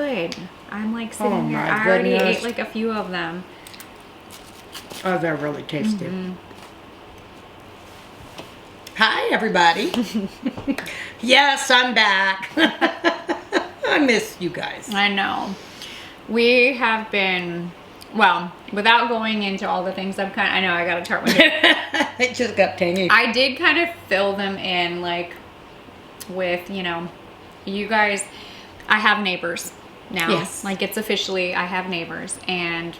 good. I'm like sitting here. my I already goodness. ate like a few of them. Oh, they're really tasty. Hi, everybody. Yes, I'm back. I miss you guys. I know. We have been, well, without going into all the things I know I got to chart with it. It just got tangy. I did kind of fill them in, like, with, you know, you guys, I have neighbors now. Yes. Like, it's officially, I have neighbors. And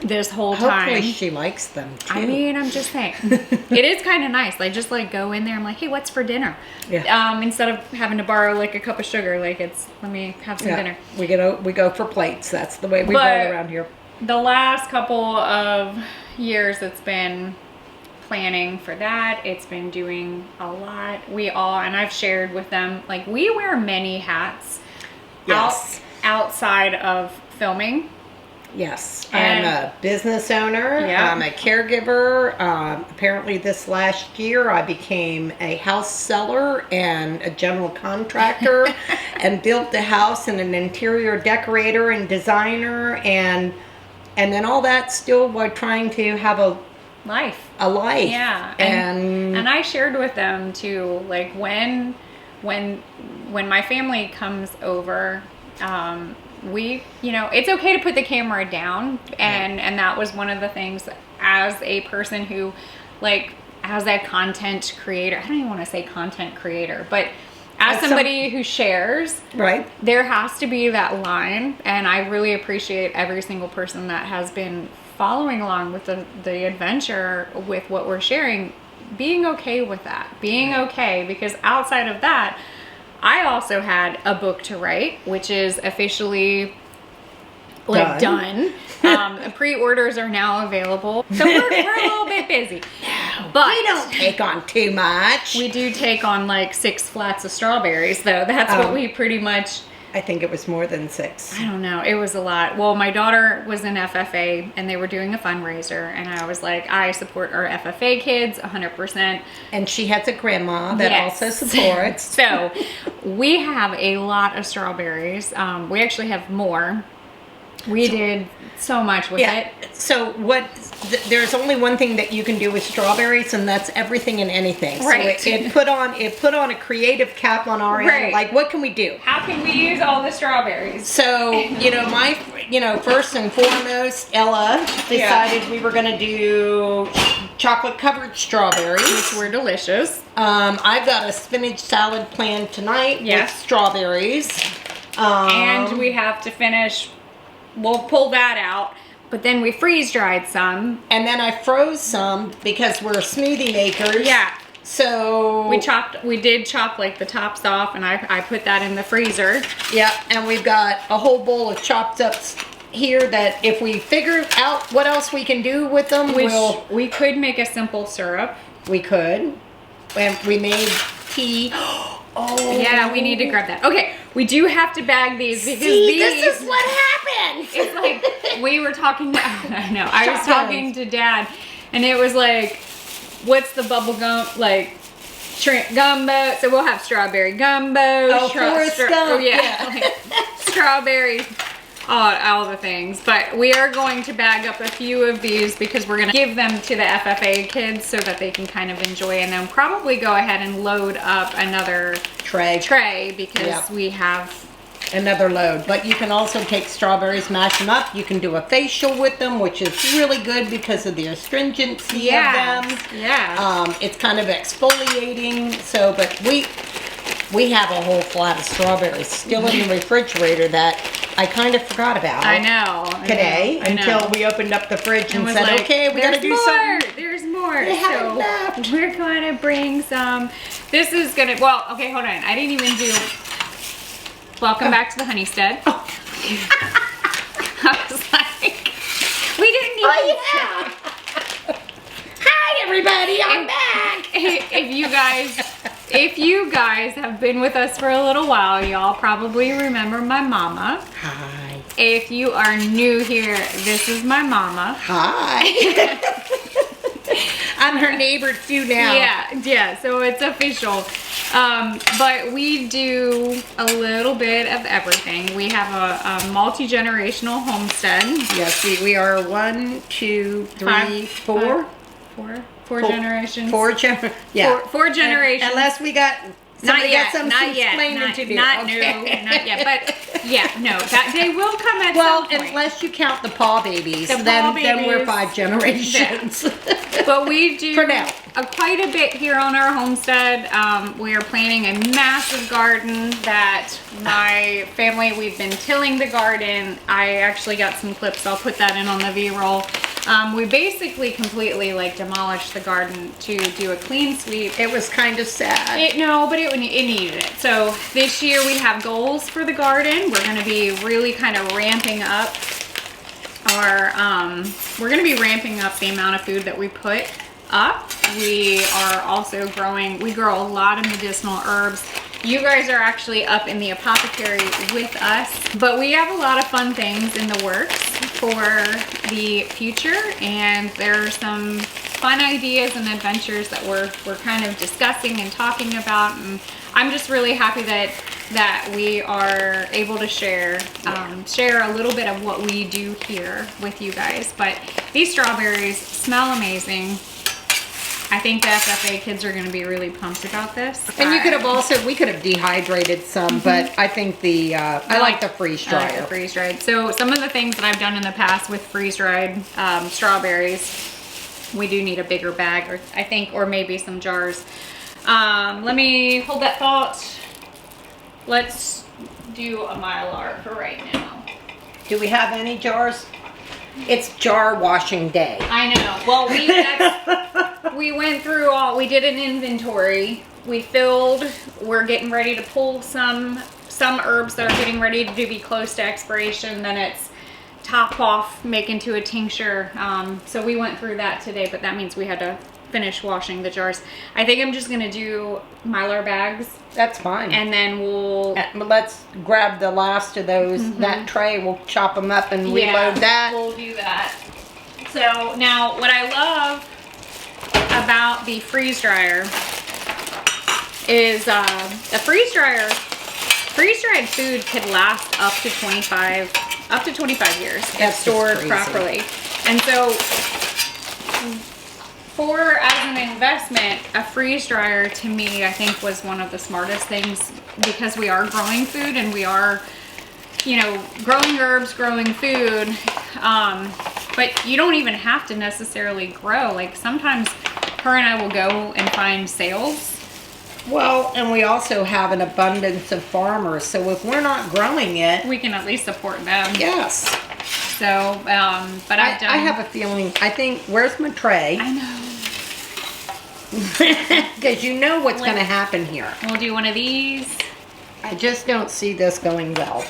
this whole time. Hopefully she likes them, too. I mean, I'm just saying. It is kind of nice. Like, just, like, go in there. I'm like, hey, what's for dinner? Yeah. Instead of having to borrow, like, a cup of sugar. Like, it's, let me have some dinner. We go for plates. That's the way we roll around here. The last couple of years, it's been planning for that. It's been doing a lot. And I've shared with them, like, we wear many hats outside of filming. Yes, And I'm a business owner. Yeah. I'm a caregiver. Apparently this last year I became a house seller and a general contractor and built a house and an interior decorator and designer and then all that still while trying to have a life. Yeah. And I shared with them too, like when my family comes over, we, you know, it's okay to put the camera down, and that was one of the things as a person who, like, as a content creator, I don't even want to say content creator, but as somebody who shares, right, there has to be that line, and I really appreciate every single person that has been following along with the adventure with what we're sharing, being okay with that, being okay, because outside of that, I also had a book to write, which is officially like done. Pre-orders are now available. So we're a little bit busy. But we don't take on too much. We do take on like 6 flats of strawberries though. That's what we pretty much... I think it was more than 6. I don't know. It was a lot. Well, my daughter was in FFA and they were doing a fundraiser, and I was like, I support our FFA kids 100%. And she has a grandma that also supports. So we have a lot of strawberries. We actually have more. We did so much with it. So there's only one thing that you can do with strawberries, and that's everything and anything. Right. So it put on a creative cap on our end. Like, what can we do? How can we use all the strawberries? So, first and foremost, Ella decided we were going to do chocolate covered strawberries, which were delicious. I've got a spinach salad planned tonight with strawberries. And we have to finish. We'll pull that out, but then we freeze dried some, and then I froze some because we're smoothie makers. Yeah. So we did chop like the tops off, and I put that in the freezer. Yeah, and we've got a whole bowl of chopped ups here that if we figure out what else we can do with them, we could make a simple syrup. We could. And we made tea. Oh. Yeah, we need to grab that. Okay, we do have to bag these because this is what happens. It's like we were talking to, I know, I was talking to Dad, and it was like, what's the bubble gum, like, shrimp gumbo? So we'll have strawberry gumbo. Like, strawberry, all the things. But we are going to bag up a few of these because we're going to give them to the FFA kids so that they can kind of enjoy, and then probably go ahead and load up another tray because we have another load. But you can also take strawberries, mash them up. You can do a facial with them, which is really good because of the astringency of them. Yeah. It's kind of exfoliating. So, but we have a whole flat of strawberries still in the refrigerator that I kind of forgot about. I know. Today, until we opened up the fridge and said, like, okay, we got to do something. There's more. They haven't left. We're going to bring some. This is going to, well, okay, hold on. I didn't even do, welcome back to the Honeystead. Oh. I was like, we didn't even. Oh, yeah. Hi, everybody. I'm back. If you guys have been with us for a little while, y'all probably remember my mama. Hi. If you are new here, this is my mama. Hi. I'm her neighbor too now. Yeah, so it's official. But we do a little bit of everything. We have a multi-generational homestead. Yes, we are 1, 2, 3, 4. Four generations. Four generations. Unless we got somebody got some explaining to do. Not yet. But yeah, no, that day will come at some point. Well, unless you count the paw babies, then we're 5 generations. But we do for now quite a bit here on our homestead. We are planting a massive garden that my family, we've been tilling the garden. I actually got some clips. I'll put that in on the V-roll. We basically completely like demolished the garden to do a clean sweep. It was kind of sad. But it needed it. So this year we have goals for the garden. We're going to be really kind of ramping up the amount of food that we put up. We are also we grow a lot of medicinal herbs. You guys are actually up in the apothecary with us, but we have a lot of fun things in the works for the future, and there are some fun ideas and adventures that we're kind of discussing and talking about, and I'm just really happy that we are able to share a little bit of what we do here with you guys. But these strawberries smell amazing. I think the FFA kids are going to be really pumped about this. And we could have dehydrated some, but I think I like the freeze dryer. I like the freeze dried. So some of the things that I've done in the past with freeze dried strawberries, we do need a bigger bag, or maybe some jars. Let me hold that thought. Let's do a Mylar for right now. Do we have any jars? It's jar washing day. I know. Well, we went through we did an inventory. We filled, we're getting ready to pull some herbs that are getting ready to be close to expiration. Then it's top off, make into a tincture. So we went through that today, but that means we had to finish washing the jars. I think I'm just going to do Mylar bags. That's fine. And then let's grab the last of those, that tray. We'll chop them up and reload that. We'll do that. So now what I love about the freeze dryer is a freeze-dried food could last up to 25 years if stored properly. And so as an investment, a freeze dryer to me, I think, was one of the smartest things, because we are growing food and we are, growing herbs, growing food. But you don't even have to necessarily grow. Like sometimes her and I will go and find sales. Well, and we also have an abundance of farmers, so if we're not growing it, we can at least support them. Yes. So, but I have a feeling, where's my tray? I know. Because you know what's going to happen here. We'll do one of these. I just don't see this going well.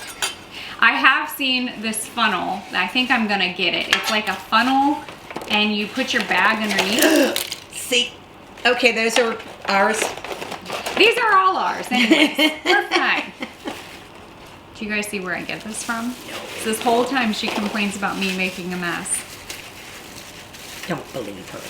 I have seen this funnel. I think I'm going to get it. It's like a funnel, and you put your bag underneath. See? Okay, those are ours. These are all ours. Anyways, we're fine. Do you guys see where I get this from? No. So this whole time she complains about me making a mess. Don't believe her.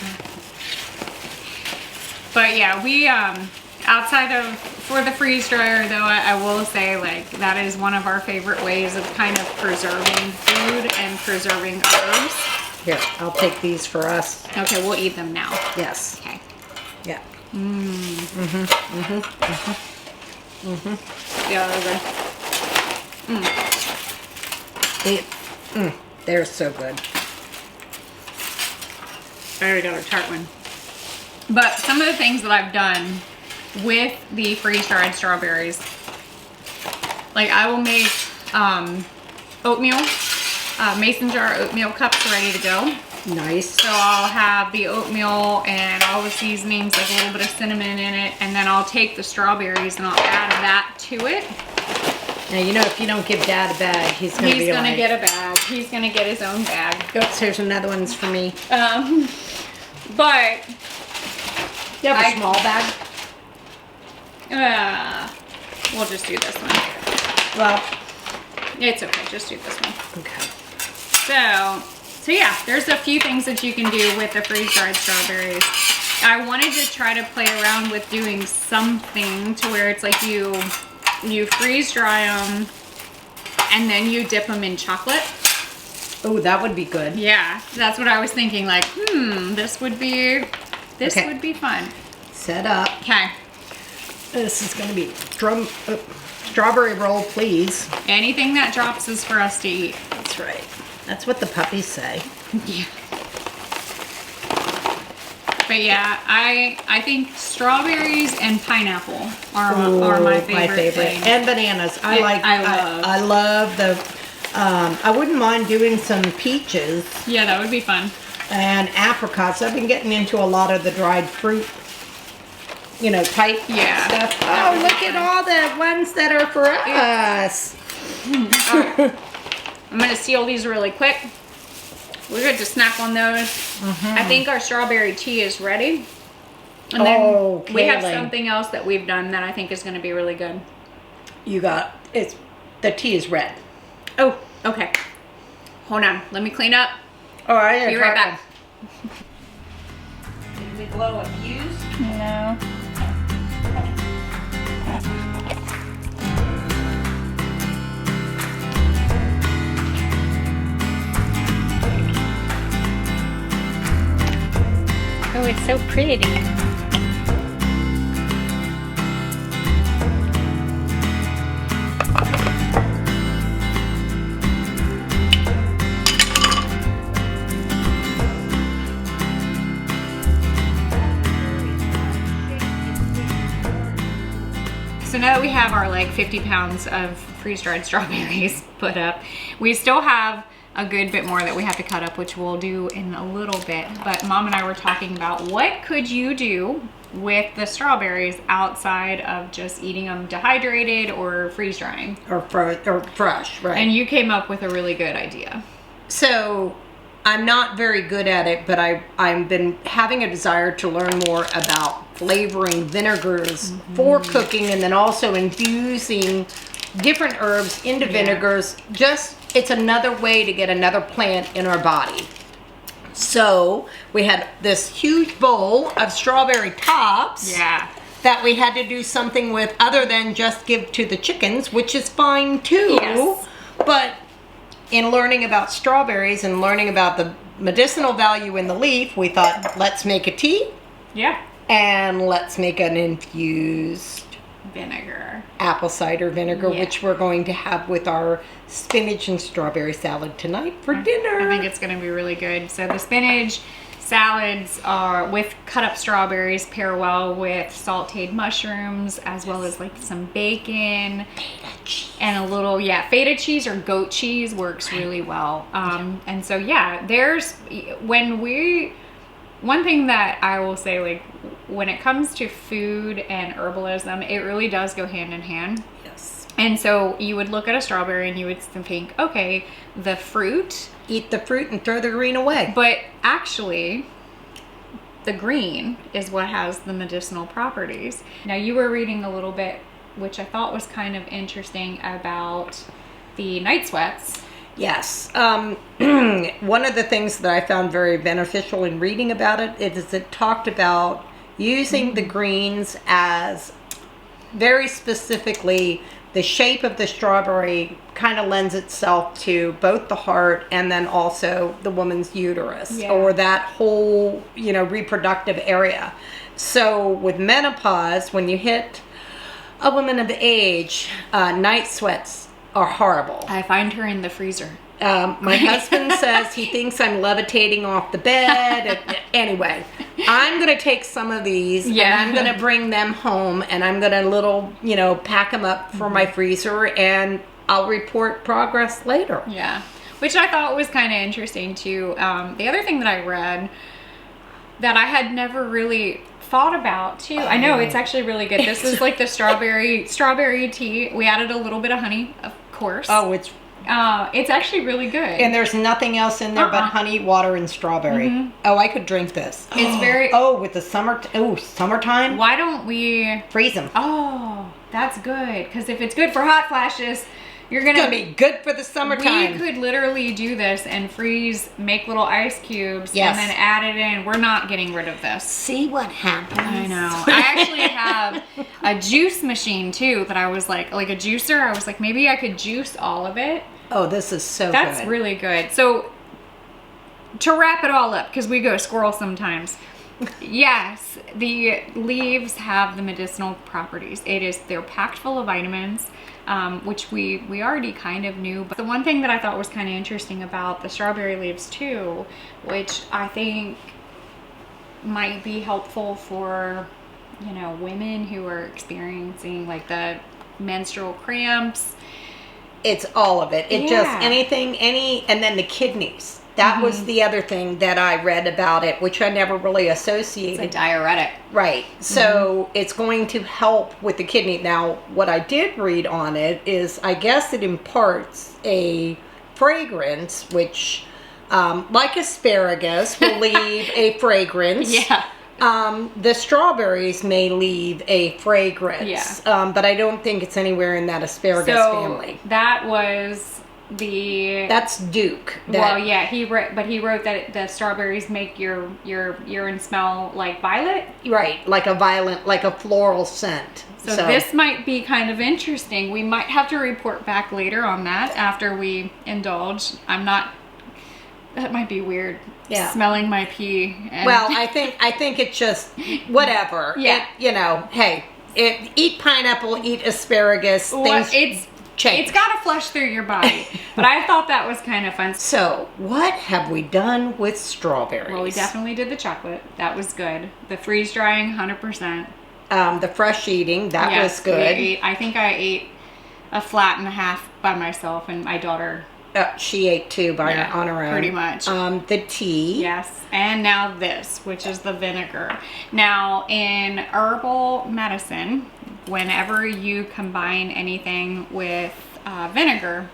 But yeah, we, outside of, for the freeze dryer though, I will say, like, that is one of our favorite ways of kind of preserving food and preserving herbs. Here, I'll take these for us. Okay, we'll eat them now. Yes. Okay. Yeah. Yeah, they're good. They're so good. I already got a tart one. But some of the things that I've done with the freeze-dried strawberries, like I will make oatmeal, mason jar oatmeal cups ready to go. Nice. So I'll have the oatmeal and all the seasonings, like a little bit of cinnamon in it, and then I'll take the strawberries and I'll add that to it. Now, if you don't give Dad a bag, he's going to He's going to get a bag. He's going to get his own bag. Oops, here's another one's for me. But you have a small bag? We'll just do this one. Well, it's okay. Just do this one. Okay. So So yeah, there's a few things that you can do with the freeze-dried strawberries. I wanted to try to play around with doing something to where it's like you freeze dry them and then you dip them in chocolate. Oh, that would be good. Yeah, that's what I was thinking. Like, this would be fun. Set up. Okay. This is going to be strawberry roll, please. Anything that drops is for us to eat. That's right. That's what the puppies say. Yeah. But yeah, I think strawberries and pineapple are my favorite. Thing. And bananas. I love the. I wouldn't mind doing some peaches. Yeah, that would be fun. And apricots. I've been getting into a lot of the dried fruit, type stuff. Oh, look at all the ones that are for us. Right. I'm going to seal these really quick. We're good to snack on those. I think our strawberry tea is ready. And then we have something else that we've done that I think is going to be really good. The tea is red. Oh, okay. Hold on. Let me clean up. All right. Be right back. Did we blow a fuse? No. Oh, it's so pretty. So now that we have our like 50 pounds of freeze-dried strawberries put up, we still have a good bit more that we have to cut up, which we'll do in a little bit. But Mom and I were talking about what could you do with the strawberries outside of just eating them dehydrated or freeze drying or fresh, right? And you came up with a really good idea. So I'm not very good at it, but I've been having a desire to learn more about flavoring vinegars for cooking, and then also infusing different herbs into vinegars. It's another way to get another plant in our body. So we had this huge bowl of strawberry tops that we had to do something with other than just give to the chickens, which is fine too. Yes. But in learning about strawberries and learning about the medicinal value in the leaf, we thought, let's make a tea. Yeah. And let's make an infused vinegar, apple cider vinegar, which we're going to have with our spinach and strawberry salad tonight for dinner. I think it's going to be really good. So the spinach salads are with cut up strawberries, pair well with sauteed mushrooms, as well as like some bacon and a little feta cheese or goat cheese works really well. And so there's one thing that I will say, like, when it comes to food and herbalism, it really does go hand in hand. Yes. And so you would look at a strawberry and you would think, okay, the fruit. Eat the fruit and throw the green away. But actually, the green is what has the medicinal properties. Now, you were reading a little bit, which I thought was kind of interesting, about the night sweats. Yes. One of the things that I found very beneficial in reading about it is it talked about using the greens as very specifically the shape of the strawberry kind of lends itself to both the heart and then also the woman's uterus or that whole, reproductive area. So with menopause, when you hit a woman of age, night sweats are horrible. I find her in the freezer. My husband says he thinks I'm levitating off the bed. Anyway, I'm going to take some of these and I'm going to bring them home and I'm going to pack them up for my freezer and I'll report progress later. Yeah, which I thought was kind of interesting too. The other thing that I read that I had never really thought about too. I know it's actually really good. This is like the strawberry tea. We added a little bit of honey, of course. Oh, it's actually really good. And there's nothing else in there but honey, water, and strawberry. Oh, I could drink this. It's very. Oh, with the summertime. Why don't we freeze them? Oh, that's good. Because if it's good for hot flashes, You're It's gonna be good for the summertime. We could literally do this and freeze, make little ice cubes, Yes. and then add it in. We're not getting rid of this. See what happens. I know. I actually have a juice machine too that I was like a juicer. I was like, maybe I could juice all of it. Oh, this is so That's good. really good. So to wrap it all up, because we go squirrel sometimes. Yes, the leaves have the medicinal properties. They're packed full of vitamins, which we already kind of knew. But the one thing that I thought was kind of interesting about the strawberry leaves too, which I think might be helpful for, you know, women who are experiencing like the menstrual cramps. It's all of it. It Yeah. just and then the kidneys. That was the other thing that I read about it, which I never really associated. It's a diuretic. Right. So it's going to help with the kidney. Now, what I did read on it is I guess it imparts a fragrance, which, like asparagus, will leave a fragrance. Yeah. The strawberries may leave a fragrance. Yeah. But I don't think it's anywhere in that asparagus family. That was That's Duke. Well, yeah, he wrote that the strawberries make your urine smell like violet. Right, like a floral scent. So this might be kind of interesting. We might have to report back later on that after we indulge. That might be weird. Yeah. Smelling my pee. And Well, I think it's just whatever. Yeah. Hey, eat pineapple, eat asparagus. Things change. It's got to flush through your body. But I thought that was kind of fun. So, what have we done with strawberries? Well, we definitely did the chocolate. That was good. The freeze drying, 100%. The fresh eating, that was good. I think I ate a flat and a half by myself, and my daughter. She ate two on her own. Pretty much. The tea. Yes. And now this, which is the vinegar. Now, in herbal medicine, whenever you combine anything with vinegar,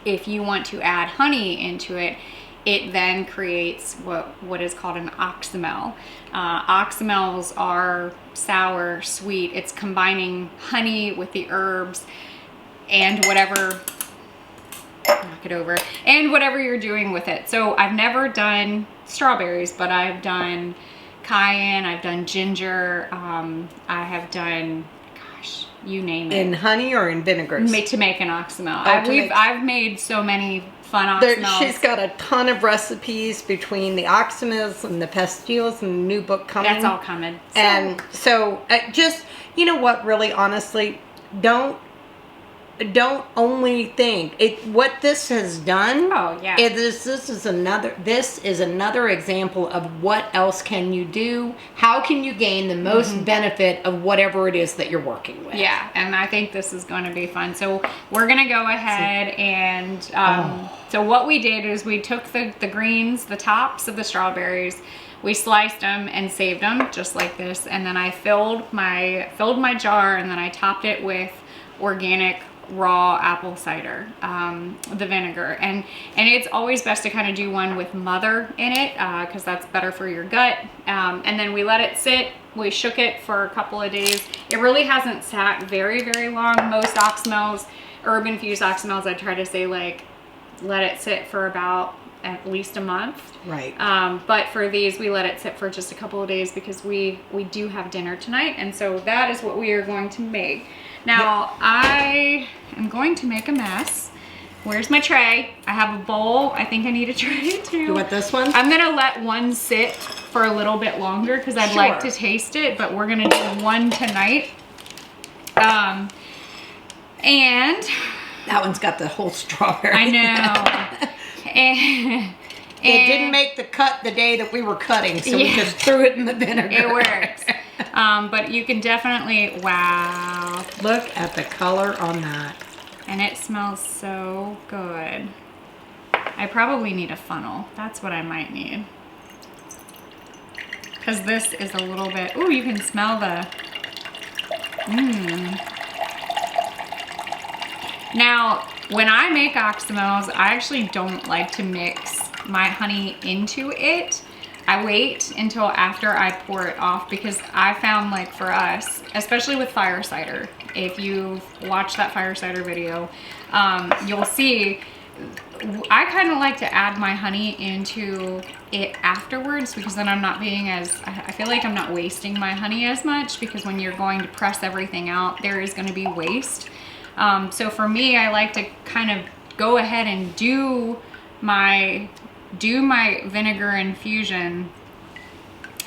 if you want to add honey into it, it then creates what is called an oxymel. Oxymels are sour, sweet. It's combining honey with the herbs and whatever, knock it over, and whatever you're doing with it. So I've never done strawberries, but I've done cayenne, I've done ginger, I have done, gosh, you name it. In honey or in vinegars? To make an oxymel. Oh, I've made so many fun oxymels. She's got a ton of recipes between the oxymels and the pastilles and the new book coming. That's all coming. And so just, you know what, really honestly, don't only think what this has done. Oh yeah. This is another example of what else can you do? How can you gain the most benefit of whatever it is that you're working with? Yeah, and I think this is going to be fun. So we're going to go ahead and so what we did is we took the greens, the tops of the strawberries, we sliced them and saved them just like this, and then I filled my jar, and then I topped it with organic raw apple cider, the vinegar, and it's always best to kind of do one with mother in it because that's better for your gut, and then we let it sit. We shook it for a couple of days. It really hasn't sat very long. Most oxymels, herb infused oxymels, I try to say like let it sit for about at least a month. Right. But for these, we let it sit for just a couple of days because we do have dinner tonight, and so that is what we are going to make. Now, I am going to make a mess. Where's my tray? I have a bowl. I think I need a tray too. You want this one? I'm gonna let one sit for a little bit longer because I'd like to taste it, but we're gonna do one tonight. And that one's got the whole strawberry. I know. and it didn't make the cut the day that we were cutting, so we just threw it in the vinegar. It works. But you can definitely, wow. Look at the color on that. And it smells so good. I probably need a funnel. That's what I might need. Because this is a little bit, ooh, you can smell the, Now, when I make oxymels, I actually don't like to mix my honey into it. I wait until after I pour it off because I found, like, for us, especially with fire cider, if you watch that fire cider video, you'll see I kind of like to add my honey into it afterwards, because then I'm not being as, I feel like I'm not wasting my honey as much, because when you're going to press everything out, there is going to be waste. So for me, I like to kind of go ahead and do my vinegar infusion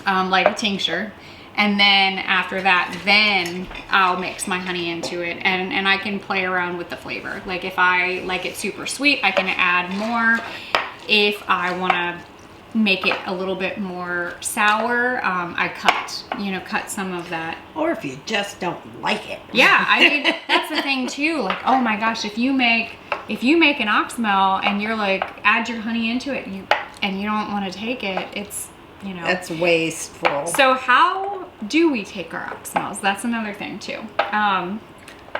like a tincture. And then after that, then I'll mix my honey into it, and I can play around with the flavor. Like if I like it super sweet, I can add more. If I want to make it a little bit more sour, I cut some of that. Or if you just don't like it. Yeah, I mean, that's the thing too. Like, oh my gosh, if you make an oxymel and you're like, add your honey into it, and you don't want to take it, it's, That's wasteful. So how do we take our oxymels? That's another thing too.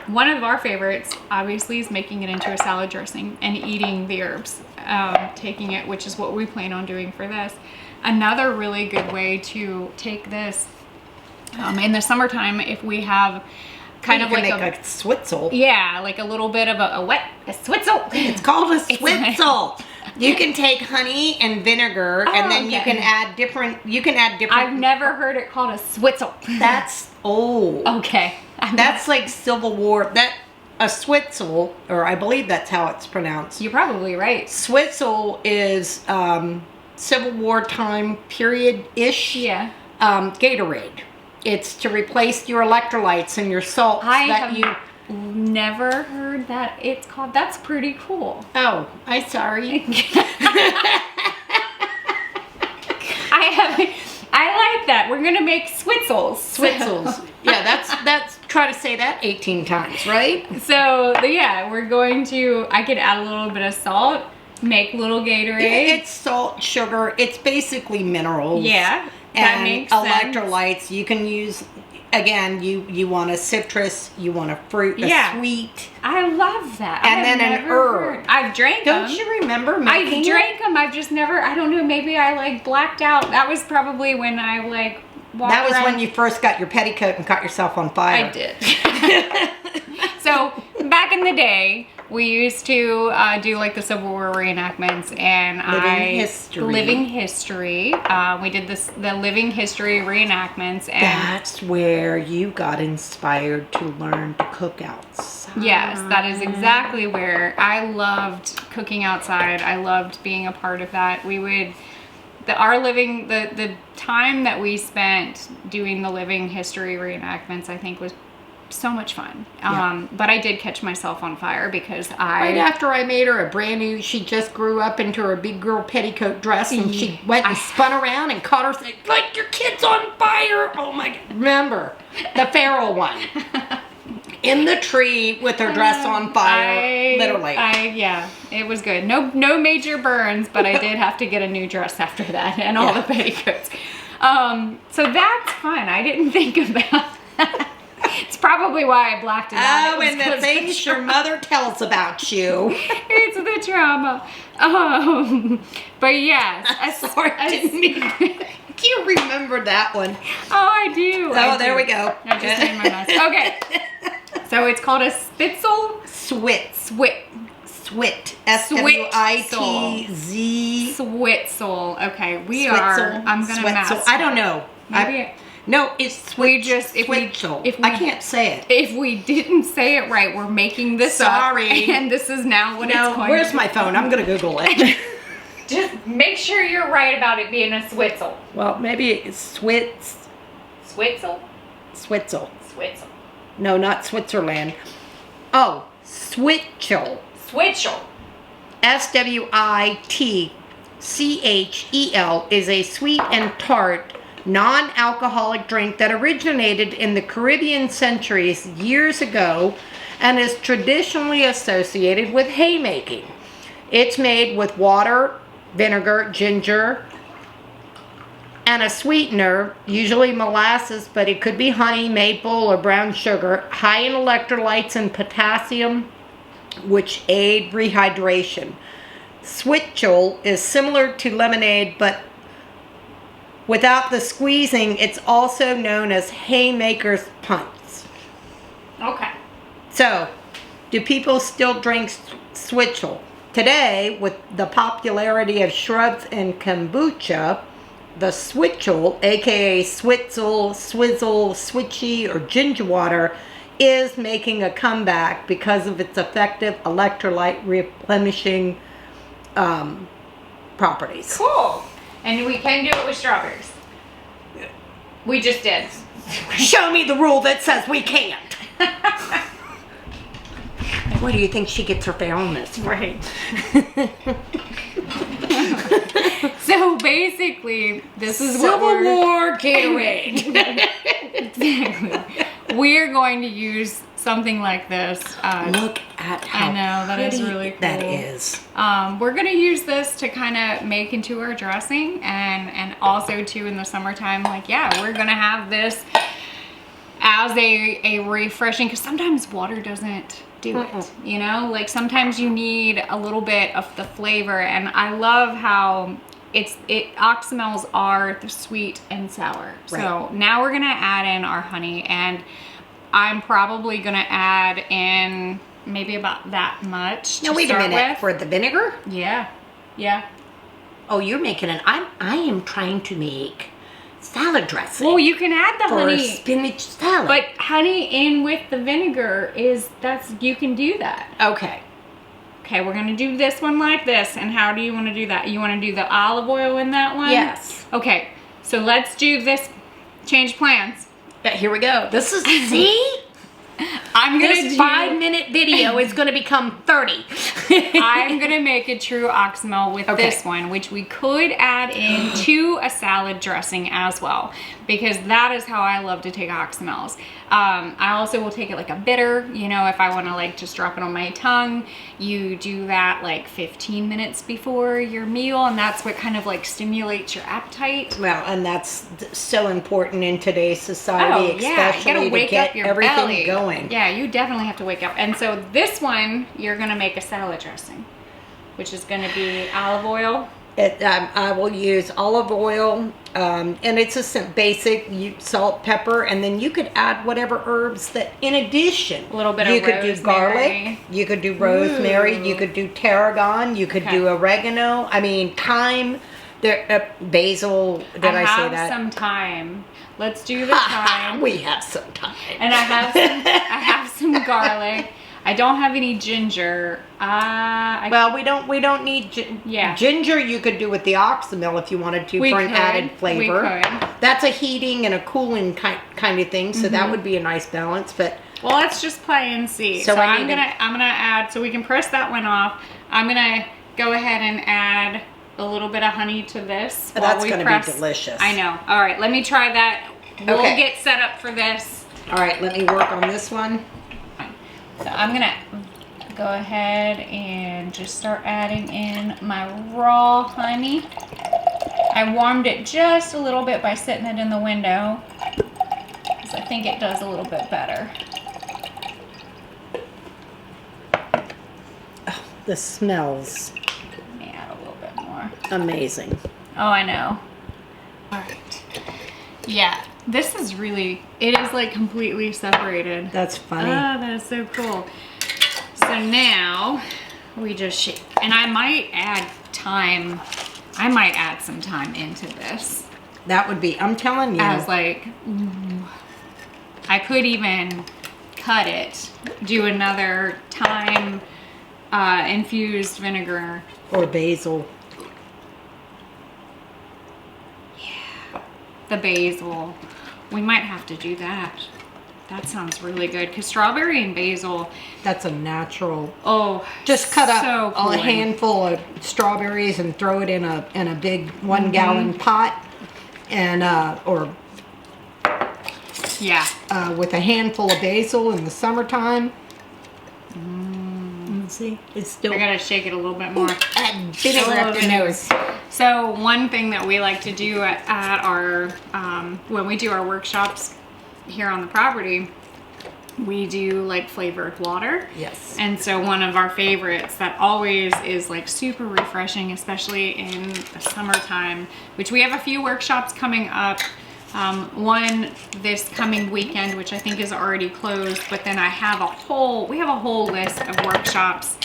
One of our favorites, obviously, is making it into a salad dressing and eating the herbs. Taking it, which is what we plan on doing for this. Another really good way to take this in the summertime, if we have kind of like a switzel. Yeah, like a little bit of a switzel. It's called a switzel. You can take honey and vinegar, and then you can add different. I've never heard it called a switzel. That's old. Okay. That's like Civil War. A switzel, or I believe that's how it's pronounced. You're probably right. Switzel is Civil War time period-ish. Yeah. Gatorade. It's to replace your electrolytes and your salts never heard that it's called. That's pretty cool. Oh, I'm sorry. I like that. We're gonna make switzels. Switzels. Yeah, that's. Try to say that 18 times, right? So yeah, we're going to. I could add a little bit of salt, make little Gatorade. It's salt, sugar. It's basically minerals. Yeah, that makes sense. Electrolytes. You can use. Again, you want a citrus, you want a fruit, a sweet. I love that. And then an herb. I've drank them. Don't you remember making I've drank them. I've just never, I don't know, maybe I like blacked out. That was probably when I like walked That was around. when you first got your petticoat and caught yourself on fire. I did. So back in the day, we used to do like the Civil War reenactments, and living history. We did the living history reenactments, and that's where you got inspired to learn to cook outside. Yes, that is exactly where I loved cooking outside. I loved being a part of that. We would. The time that we spent doing the living history reenactments, I think, was so much fun. Yeah. But I did catch myself on fire because right after I made her a brand new, she just grew up into her big girl petticoat dress, and she went and spun around and caught her saying, like, your kid's on fire. Oh my God. Remember the feral one in the tree with her dress on fire, literally. Yeah, it was good. No major burns, but I did have to get a new dress after that, and all the petticoats. So that's fun. I didn't think about that. It's probably why I blacked it out. Oh, and the things your mother tells about you. It's the trauma. But yes. Sorry, didn't mean. Do you remember that one? Oh, I do. Oh, there we go. I just made my mess. Okay. So it's called a spitzel? Swit. Swit. S-W-I-T-Z. Switzel. Okay, Switzel. I'm going to mess. I don't know. No, it's Switzel. I can't say it. If we didn't say it right, we're making this up. And this is now what it's going to be. Where's my phone? I'm going to Google it. Just make sure you're right about it being a switzel. Well, maybe it's Switzel? Switzel. Switzel. No, not Switzerland. Oh, Switchel. Switchel. S-W-I-T-C-H-E-L is a sweet and tart non-alcoholic drink that originated in the Caribbean centuries years ago and is traditionally associated with haymaking. It's made with water, vinegar, ginger, and a sweetener, usually molasses, but it could be honey, maple, or brown sugar, high in electrolytes and potassium, which aid rehydration. Switchel is similar to lemonade, but without the squeezing. It's also known as haymaker's punch. Okay. So, do people still drink switchel? Today, with the popularity of shrubs and kombucha, the switchel, aka switzel, swizzle, switchy, or ginger water, is making a comeback because of its effective electrolyte replenishing properties. Cool. And we can do it with strawberries. We just did. Show me the rule that says we can't. Where do you think she gets her therapists? Right. So basically, this is what Civil War Gatorade. Exactly. We're going to use something like this. Look at how I know, that is really cool. That is. We're going to use this to kind of make into our dressing, and also too in the summertime, like, yeah, we're going to have this as a refreshing, because sometimes water doesn't do it, you know? Like sometimes you need a little bit of the flavor, and I love how oxymels are the sweet and sour. Right. So now we're gonna add in our honey, and I'm probably gonna add in maybe about that much. Now wait a minute, for the vinegar? Yeah, yeah. Oh, you're making I am trying to make salad dressing. Well, you can add the honey. For spinach salad. But honey in with the vinegar you can do that. Okay. Okay, we're gonna do this one like this. And how do you wanna do that? You wanna do the olive oil in that one? Yes. Okay, so let's do this, change plans. Yeah, here we go. This is, see? This 5-minute video is going to become 30. I'm going to make a true oxymel with this one, which we could add into a salad dressing as well, because that is how I love to take oxymels. I also will take it like a bitter, you know, if I want to like just drop it on my tongue. You do that like 15 minutes before your meal, and that's what kind of like stimulates your appetite. Well, and that's so important in today's society, especially you gotta wake to get up your everything belly going. Yeah, you definitely have to wake up. And so this one, you're gonna make a salad dressing, which is gonna be olive oil. I will use olive oil, and it's just basic salt, pepper, and then you could add whatever herbs that, in addition, a little bit of rosemary. You could do garlic, you could do rosemary, you could do tarragon, you could do oregano. I mean, thyme, basil. Did I say that? I have some thyme. Let's do the thyme. We have some thyme. And I have some garlic. I don't have any ginger. Well, we don't need ginger. You could do with the oxymel if you wanted to for an added flavor. We could. That's a heating and a cooling kind of thing, so that would be a nice balance. But well, let's just play and see. So I'm gonna add, so we can press that one off. I'm gonna go ahead and add a little bit of honey to this. That's gonna be delicious. I know. All right, let me try that. We'll get set up for this. All right, let me work on this one. So I'm gonna go ahead and just start adding in my raw honey. I warmed it just a little bit by setting it in the window, because I think it does a little bit better. Oh, the smells. Let me add a little bit more. Amazing. Oh, I know. All right. Yeah. This is really, it is like completely separated. That's funny. Oh, that is so cool. So now we just shake. And I might add thyme. I might add some thyme into this. That would be, I'm telling you. As like, I could even cut it, do another thyme infused vinegar. Or basil. Yeah, the basil. We might have to do that. That sounds really good, because strawberry and basil. That's a natural. Oh, just cut up cool. a handful of strawberries and throw it in a big 1 gallon pot, and with a handful of basil in the summertime. See, it's still. I gotta shake it a little bit more. Add vinegar up your nose. So one thing that we like to do at our when we do our workshops here on the property, we do like flavored water. Yes. And so one of our favorites that always is like super refreshing, especially in the summertime, which we have a few workshops coming up One this coming weekend, which I think is already closed, but then we have a whole list of workshops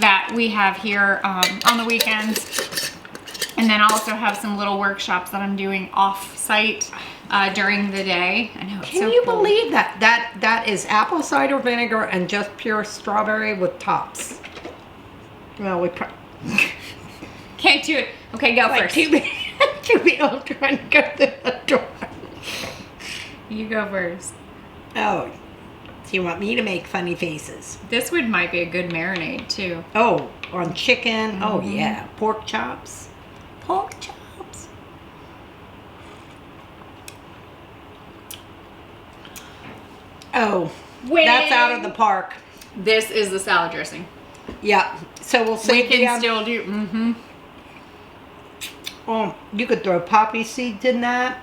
that we have here on the weekends. And then I also have some little workshops that I'm doing off-site during the day. I know, it's Can so you cool. believe that? That is apple cider vinegar and just pure strawberry with tops. Well, we Can't do it. Okay, go like first. two people trying to go through the door. You go first. Oh, so you want me to make funny faces? This might be a good marinade too. Oh, on chicken. Oh yeah, pork chops. Pork chops. Oh, that's out of the park. This is the salad dressing. Yeah. So we'll see. We can still do. Oh, you could throw poppy seeds in that.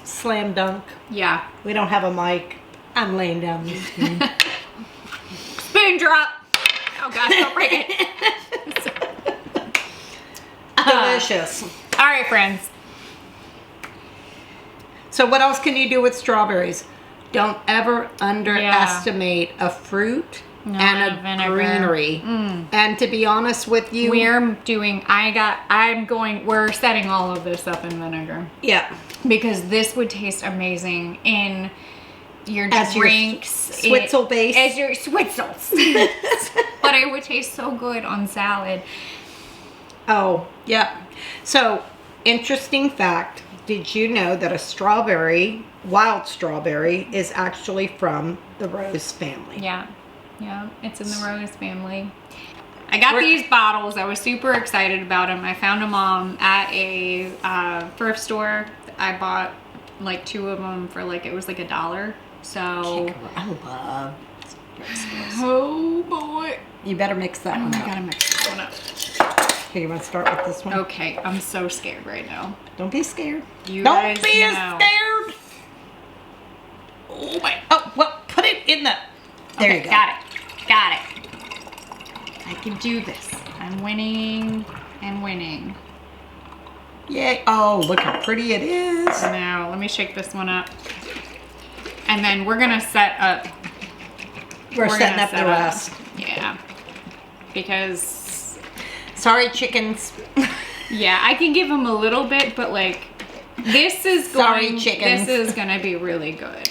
Slam dunk. Yeah. We don't have a mic. I'm laying down this spoon. Spoon drop. Oh gosh, don't break it. Delicious. All right, friends. So what else can you do with strawberries? Don't ever underestimate a fruit and a vinegar. greenery. And to be honest with you, we're setting all of this up in vinegar. Yeah. Because this would taste amazing in your As drinks. your Switzel base. As your Switzels. But it would taste so good on salad. Oh, yeah. So, interesting fact. Did you know that a strawberry, wild strawberry, is actually from the rose family? Yeah. Yeah, it's in the rose family. I got these bottles. I was super excited about them. I found them at a thrift store. I bought like 2 of them for it was like $1. So. I love Oh boy. You better mix that one I up. gotta mix this one up. Okay, you want to start with this one? Okay, I'm so scared right now. Don't be scared. You Don't guys be know. scared. Oh my. Oh, well, put it in the... There Okay, you go. got it. Got it. I can do this. I'm winning and winning. Yay. Oh, look how pretty it is. Now, let me shake this one up. And then we're going to set up. We're setting gonna up the set rest. Yeah. Because, Sorry, chickens. yeah, I can give them a little bit, but this is Sorry, chickens. This is going to be really good.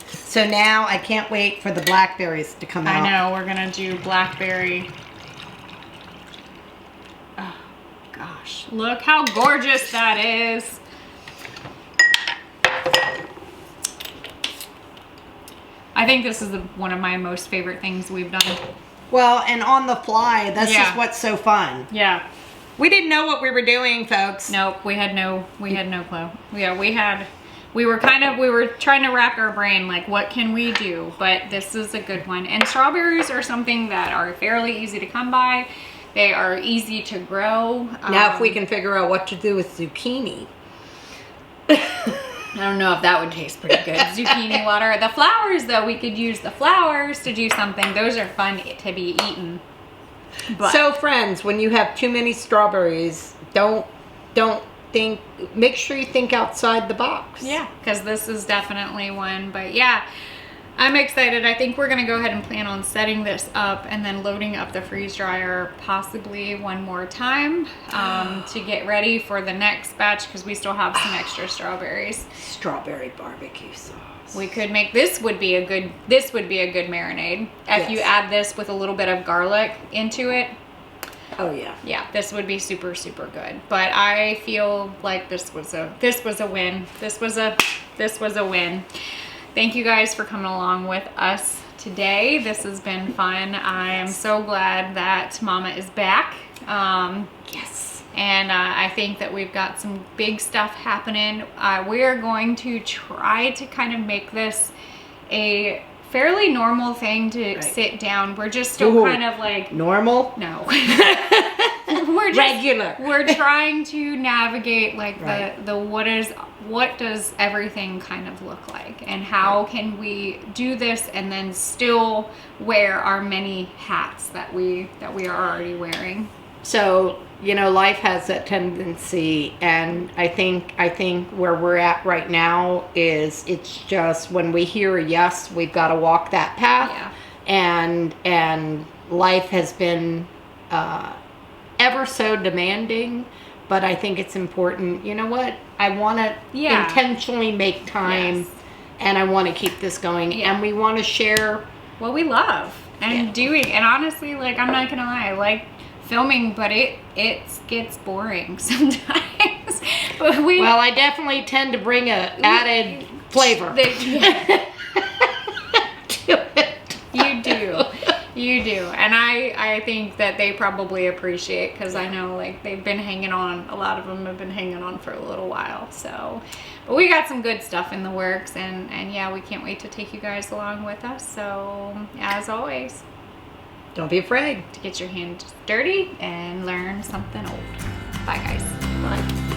So now I can't wait for the blackberries to come out. I know, we're going to do blackberry. Oh, gosh. Look how gorgeous that is. I think this is one of my most favorite things we've done. Well, and on the fly, this is what's so fun. Yeah. We didn't know what we were doing, folks. Nope, we had no clue. Yeah, we were trying to rack our brain, what can we do? But this is a good one. And strawberries are something that are fairly easy to come by. They are easy to grow. Now if we can figure out what to do with zucchini. I don't know if that would taste pretty good. Zucchini water. The flowers, though, we could use the flowers to do something. Those are fun to be eaten. But So friends, when you have too many strawberries, don't think, make sure you think outside the box. yeah, because this is definitely one. But yeah, I'm excited. I think we're going to go ahead and plan on setting this up and then loading up the freeze dryer possibly one more time to get ready for the next batch because we still have some extra strawberries. Strawberry barbecue sauce. We could make this would be a good marinade. If you add this with a little bit of garlic into it. Oh yeah. Yeah, this would be super, super good. But I feel like this was a win. This was a win. Thank you guys for coming along with us today. This has been fun. I am so glad that Mama is back. Yes. And I think that we've got some big stuff happening. We're going to try to kind of make this a fairly normal thing to sit down. We're just still kind of normal? No. We're just regular. We're trying to navigate what does everything kind of look like and how can we do this and then still wear our many hats that we are already wearing. So you know, life has that tendency, and I think where we're at right now is it's just when we hear a yes, we've got to walk that path. Yeah. And life has been ever so demanding, but I think it's important. You know what? I want to intentionally make time, and I want to keep this going, and we want to share what we love and doing. And honestly, like, I'm not gonna lie, I like filming, but it gets boring sometimes. But well, I definitely tend to bring a added flavor to it. You do, and I think that they probably appreciate, because I know, like, they've been hanging on. A lot of them have been hanging on for a little while. So, but we got some good stuff in the works, and yeah, we can't wait to take you guys along with us. So, as always, don't be afraid to get your hands dirty and learn something old. Bye, guys. Bye.